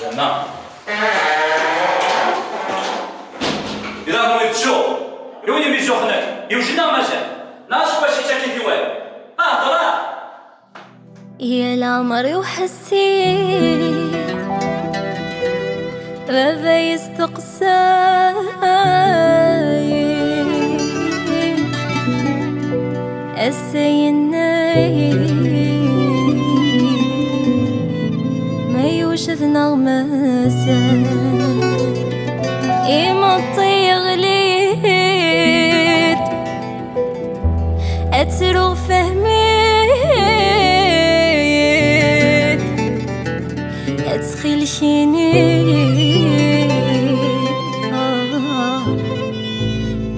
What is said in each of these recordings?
زعما إذا راهم يفتشوا وين يمشوا هناك يوجدنا مجال ناشوف واش يتاكل في والو هضر يا العمر وحسيت بابا يستقساي السيناي ما يوجد نغمسة إما غليت أتروغ فهميت أتخيل شينيت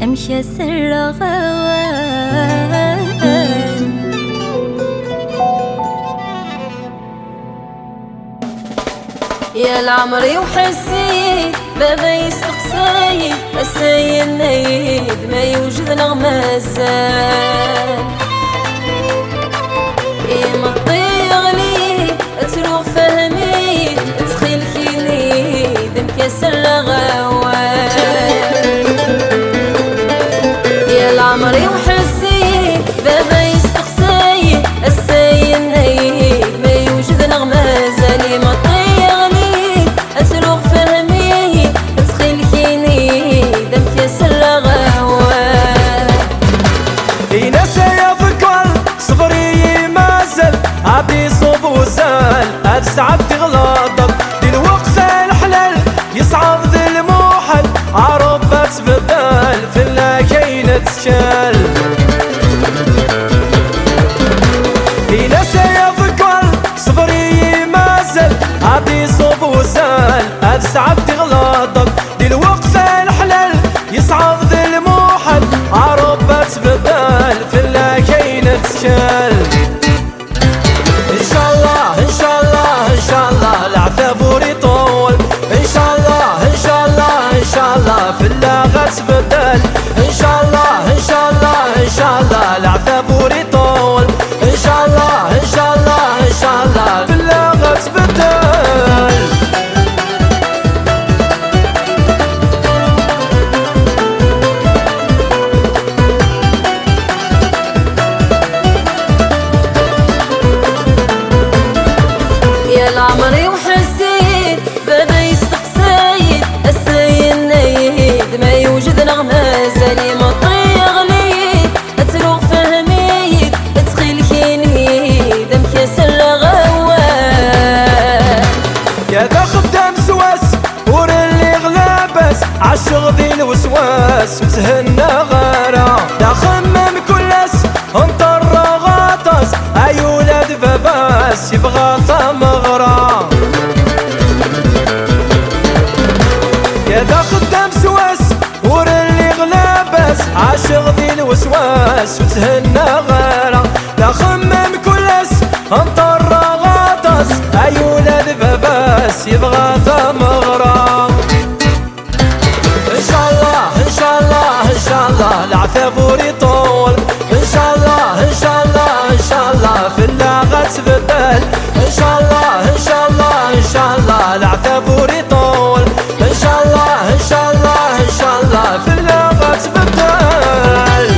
أمشي سر غوان يا العمري وحسيت بابا يستقساي السيد نايد ما يوجد نغمسان إما غليت أتروغ فهميت تخيل كينيد مكسر غوان يا العمري وحسيت بابا يستقساي السيد نايد ما يوجد نغمسان إما غليت أتروغ فهميت تخيل كينيد مكسر غوان إنا سيفكر صغري مازال عبدي صوب وزال هاد ساعات تغلطك دي الوقفة الحلال يصعب ذي الموحل عربة تبدل في الله كاينة تشال إنا سيفكر صغري مازال عبدي صوب وزال هاد ساعات تغلطك دي الوقفة الحلال يصعب ذي الموحل عربة تبدل في الله كاينة تشال إن شاء الله إن شاء الله إن شاء الله العذاب يطول إن شاء الله إن شاء الله إن شاء الله في الله غتبدل إن شاء الله إن شاء الله إن شاء الله العذاب يطول إن شاء الله إن شاء الله إن شاء الله في الله غتبدل يا العمري وحسيت بابا يستقساي السيد نايد ما يوجد نغمسة ما غليت أتروغ فهميت تخيل كينيد مكسر غوان يا ذا خدام سواس ور اللي غلابس عالشغل الوسواس وتهنى غارة دا خمم كلاس انطر غاطس اي ولاد باباس يبغى ثمغرة يا ذا خدام سواس ور اللي غلابس عالشغل الوسواس وتهنى غارة دا خمم كلاس انطر غاطس اي ولاد باباس يبغى ثمغرة إن شاء الله إن شاء الله إن شاء الله العذاب يطول إن شاء الله إن شاء الله إن شاء الله في الله غتبدل إن شاء الله إن شاء الله إن شاء الله العذاب يطول إن شاء الله إن شاء الله إن شاء الله في الله غتبدل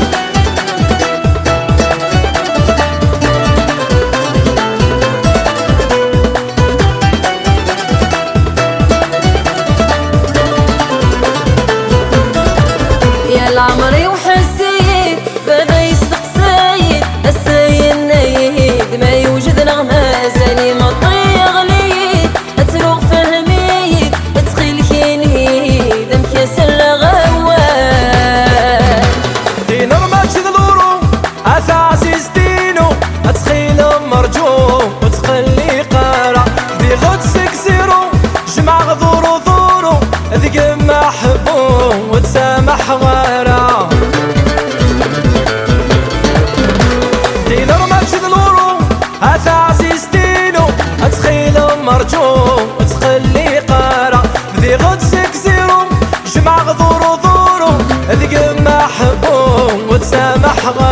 يا العمري وحسيت بابا يستقساي السيد نايد ما يوجد نغمسة ما غليت أتروغ فهميت تخيل كينيد مكسر غوان دين رمات ذلورو أثا عزيز دينو أتخيل مرجوم وتخلي قارة ذي غد سكسيرو جمع غذورو ذورو ذيك محبوم وتسامح غارة دين رمات ذلورو أثا عزيز دينو أتخيل مرجوم وتخلي قارة ذي غد سكسيرو جمع غذورو ذورو ذيك محبوم وتسامح غارة